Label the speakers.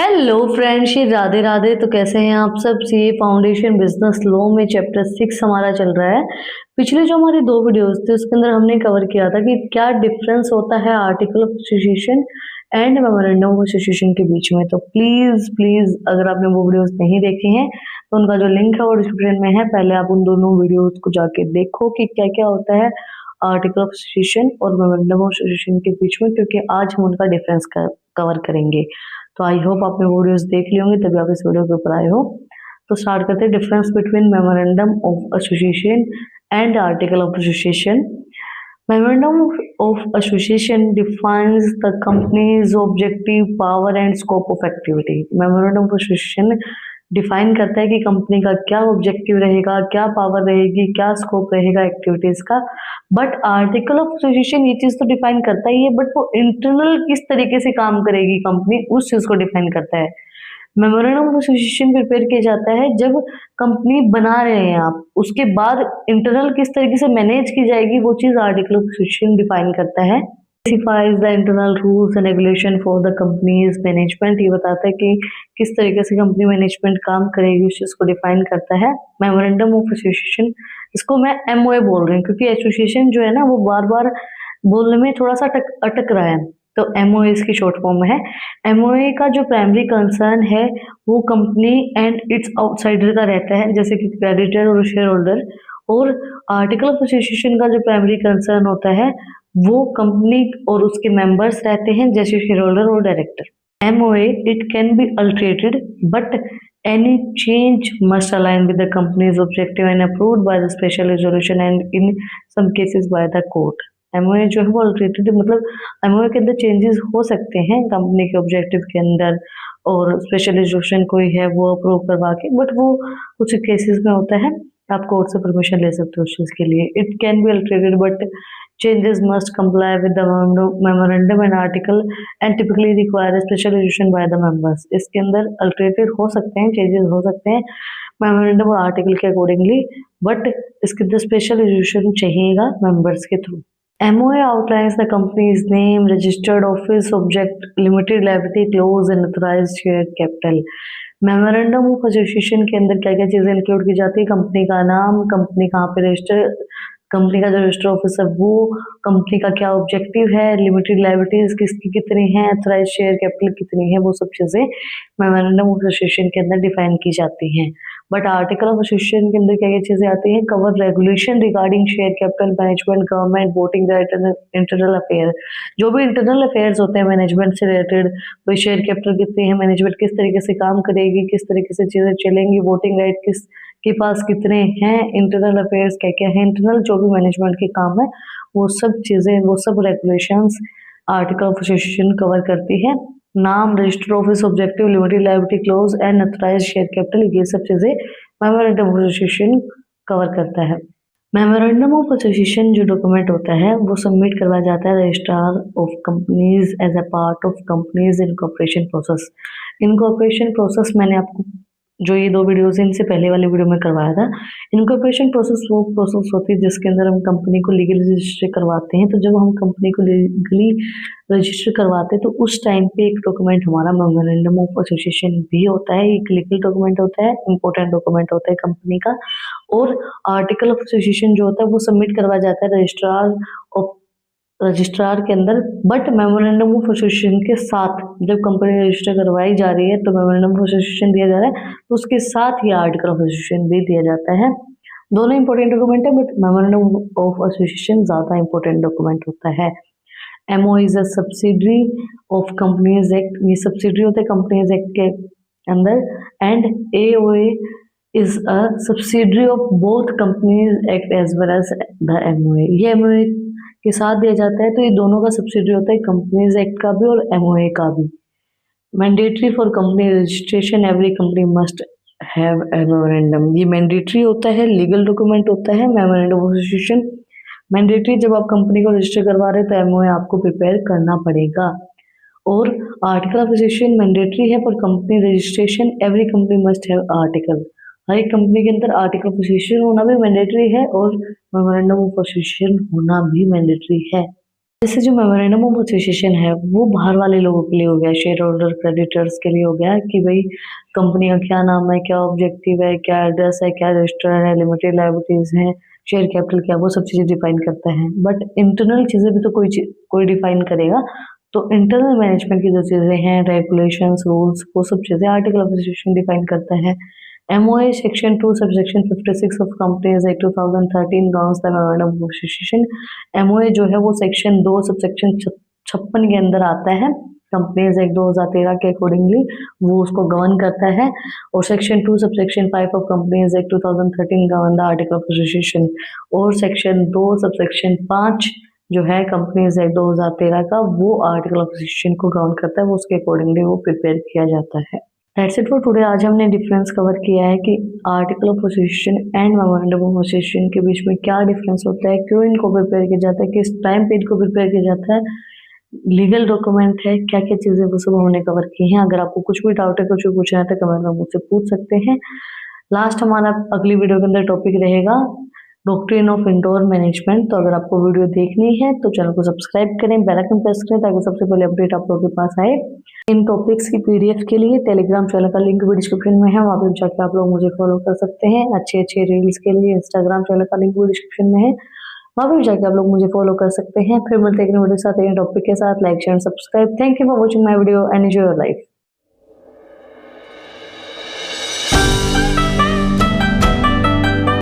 Speaker 1: Hello friends, ये राधे राधे। तो कैसे हैं आप सब। सीए फाउंडेशन बिजनेस लॉ में चैप्टर 6 हमारा चल रहा है। पिछले जो हमारी 2 वीडियोस थे उसके अंदर हमने कवर किया था कि क्या डिफरेंस होता है article of association and memorandum of association के बीच में। तो प्लीज प्लीज अगर आपने वो वीडियोस नहीं देखे हैं तो उनका जो लिंक है वो डिस्क्रिप्शन में है। पहले आप उन दोनों वीडियोस को जाके देखो कि क्या क्या होता है आर्टिकल ऑफ एसोसिएशन और मेमोरेंडम ऑफ एसोसिएशन के बीच में, क्योंकि आज हम उनका डिफरेंस कवर करेंगे। तो आई होप आपने वीडियोस देख ली होंगी तभी आप इस वीडियो के ऊपर आए हो। तो स्टार्ट करते हैं। Difference between memorandum of association and article of association. Memorandum of association defines the company's objective, power and scope of activity. Memorandum of association define करता है कि कंपनी का क्या ऑब्जेक्टिव रहेगा, क्या पावर रहेगी, क्या स्कोप रहेगा एक्टिविटीज का। बट आर्टिकल ऑफ एसोसिएशन ये चीज तो डिफाइन करता ही है, बट वो इंटरनल किस तरीके से काम करेगी कंपनी उस चीज को डिफाइन करता है। मेमोरेंडम ऑफ एसोसिएशन प्रिपेयर किया जाता है जब कंपनी बना रहे हैं आप, उसके बाद इंटरनल किस तरीके से मैनेज की जाएगी वो चीज आर्टिकल ऑफ एसोसिएशन डिफाइन करता है। Specifies the internal rules and regulation for the companies management. ये बताता है कि किस तरीके से कंपनी मैनेजमेंट काम करेगी उस चीज को डिफाइन करता है। मेमोरेंडम ऑफ एसोसिएशन, इसको मैं एमओए बोल रही हूँ क्योंकि एसोसिएशन जो है ना वो बार बार बोलने में थोड़ा सा अटक रहा है, तो एमओए इसकी शॉर्ट फॉर्म है। एमओए का जो प्राइमरी कंसर्न है वो कंपनी एंड इट्स आउटसाइडर का रहता है, जैसे कि क्रेडिटर और शेयर होल्डर। और आर्टिकल ऑफ एसोसिएशन का जो प्राइमरी कंसर्न होता है वो कंपनी और उसके मेंबर्स रहते हैं, जैसे शेयर होल्डर और director. MOA it can be alterated but any change must align with the company's objective and approved by the special resolution and in some cases by the court. MOA जो है वो अल्टरेटेड, मतलब MOA के अंदर changes हो सकते हैं company के ऑब्जेक्टिव के अंदर, और स्पेशल रेजोल्यूशन कोई है वो अप्रूव करवा के, बट वो कुछ केसेस में होता है आप कोर्ट से परमिशन ले सकते हो उस चीज के लिए। It can be alterated but changes must comply with the memorandum and article and typically require a special resolution by the members। इसके अंदर अल्टरेटेड हो सकते हैं, चेंजेस हो सकते हैं मेमोरेंडम और आर्टिकल के अकॉर्डिंगली, बट इसके अंदर स्पेशल रेजोल्यूशन चाहिएगा मेंबर्स के through. MOA outlines the company's name, registered office, object, limited liability clause and authorized share capital। Memorandum of association के अंदर क्या क्या चीजें इंक्लूड की जाती है? कंपनी का नाम, कंपनी कहाँ पे रजिस्टर, कंपनी का जो रजिस्टर ऑफिस है वो, कंपनी का क्या ऑब्जेक्टिव है, लिमिटेड लायबिलिटीज किसकी कितनी है, अथॉराइज्ड शेयर कैपिटल कितनी है, वो सब चीजें मेमोरेंडम ऑफ एसोसिएशन के अंदर डिफाइन की जाती हैं। बट आर्टिकल ऑफ एसोसिएशन के अंदर क्या क्या चीजें आती हैं? Cover regulation regarding share capital management, government, voting right, internal affair. जो भी इंटरनल अफेयर्स होते हैं मैनेजमेंट से रिलेटेड, कोई शेयर कैपिटल कितनी है, मैनेजमेंट किस तरीके से काम करेगी, किस तरीके से चीजें चलेंगी, वोटिंग राइट किस के पास कितने हैं, इंटरनल अफेयर्स क्या क्या है, इंटरनल जो भी मैनेजमेंट के काम है वो सब चीजें, वो सब regulations article of association cover करती है। नाम, register office, objective, limited liability clause and authorised share capital, ये सब चीजें मेमोरेंडम ऑफ एसोसिएशन कवर करता है। मेमोरेंडम ऑफ एसोसिएशन जो डॉक्यूमेंट होता है वो सबमिट करवाया जाता है registrar of companies as a part of companies incorporation process. Incorporation process मैंने आपको जो ये 2 वीडियोस इनसे पहले वाले वीडियो में करवाया था। इनकॉर्पोरेशन प्रोसेस वो प्रोसेस होती है जिसके अंदर हम कंपनी को लीगल रजिस्टर करवाते हैं। तो जब हम कंपनी को लीगली रजिस्टर करवाते हैं तो उस टाइम पे एक डॉक्यूमेंट हमारा मेमोरेंडम ऑफ एसोसिएशन भी होता है। एक लीगल डॉक्यूमेंट होता है, इंपॉर्टेंट डॉक्यूमेंट होता है कंपनी का। और आर्टिकल ऑफ एसोसिएशन जो होता है वो सबमिट करवाया जाता है रजिस्ट्रार के अंदर। बट मेमोरेंडम ऑफ एसोसिएशन के साथ जब कंपनी रजिस्टर करवाई जा रही है तो मेमोरेंडम ऑफ एसोसिएशन दिया जा रहा है, तो उसके साथ ही आर्टिकल ऑफ एसोसिएशन भी दिया जाता है। दोनों इंपॉर्टेंट डॉक्यूमेंट है, बट मेमोरेंडम ऑफ एसोसिएशन ज्यादा इंपॉर्टेंट डॉक्यूमेंट होता है। MO is a subsidiary of companies act, ये सब्सिडरी होता है कंपनीज एक्ट के अंदर। And AOA is a subsidiary of both companies act as well as the MOA. ये एमओए के साथ दिया जाता है, तो ये दोनों का सब्सिडरी होता है, कंपनीज एक्ट का भी और एमओए का भी। Mandatory for company registration, every company must have a memorandum. ये मैंडेटरी होता है, लीगल डॉक्यूमेंट होता है मेमोरेंडम ऑफ एसोसिएशन। मैंडेटरी जब आप कंपनी को रजिस्टर करवा रहे हो तो एमओए आपको प्रिपेयर करना पड़ेगा। और आर्टिकल ऑफ एसोसिएशन मैंडेटरी है for company registration, every company must have article. हर एक कंपनी के अंदर आर्टिकल ऑफ एसोसिएशन होना भी मैंडेटरी है और मेमोरेंडम ऑफ एसोसिएशन होना भी मैंडेटरी है। जैसे जो मेमोरेंडम ऑफ एसोसिएशन है वो बाहर वाले लोगों के लिए हो गया, शेयर होल्डर क्रेडिटर्स के लिए हो गया कि भाई कंपनी का क्या नाम है, क्या ऑब्जेक्टिव है, क्या एड्रेस है, क्या रजिस्टर है, लिमिटेड लायबिलिटीज है, शेयर कैपिटल क्या, वो सब चीजें डिफाइन करता है। बट इंटरनल चीजें भी तो कोई डिफाइन करेगा। तो इंटरनल मैनेजमेंट की जो चीजें हैं, रेगुलेशंस, रूल्स, वो सब चीजें आर्टिकल ऑफ एसोसिएशन डिफाइन करता है। MOA section 2 subsection 56 of companies act 2013 governs the memorandum of association. MOA जो है वो सेक्शन 2 सबसेक्शन 56 के अंदर आता है। कंपनीज एक्ट 2013 के अकॉर्डिंगली वो उसको गवर्न करता है। और section 2 subsection 5 of companies act 2013 govern the article of association. और सेक्शन 2 सबसेक्शन 5 जो है कंपनीज एक्ट 2013 का, वो आर्टिकल ऑफ एसोसिएशन को गवर्न करता है, वो उसके अकॉर्डिंगली वो प्रिपेयर किया जाता है। That's it for today. आज हमने डिफरेंस कवर किया है कि article of association and memorandum of association के बीच में क्या डिफरेंस होता है, क्यों इनको प्रिपेयर किया जाता है, किस टाइम पे इनको प्रिपेयर किया जाता है, लीगल डॉक्यूमेंट है, क्या क्या चीजें वो सब हमने कवर की हैं। अगर आपको कुछ भी डाउट है, कुछ भी पूछना है तो कमेंट में मुझसे पूछ सकते हैं। लास्ट हमारा अगली वीडियो के अंदर टॉपिक रहेगा डॉक्ट्रिन ऑफ इंडोर मैनेजमेंट। तो अगर आपको वीडियो देखनी है तो चैनल को सब्सक्राइब करें, बेल आइकन प्रेस करें ताकि सबसे पहले अपडेट आप लोगों के पास आए। इन टॉपिक्स की PDF के लिए टेलीग्राम चैनल का लिंक भी डिस्क्रिप्शन में है, वहाँ पे जाकर आप लोग मुझे फॉलो कर सकते हैं। अच्छे अच्छे रील्स के लिए इंस्टाग्राम चैनल का लिंक भी डिस्क्रिप्शन में है, वहाँ पे जाकर आप लोग मुझे फॉलो कर सकते हैं। फिर मिलते हैं एक नए वीडियो के साथ, एक टॉपिक के साथ। Like share subscribe. Thank you for watching my video and enjoy your life.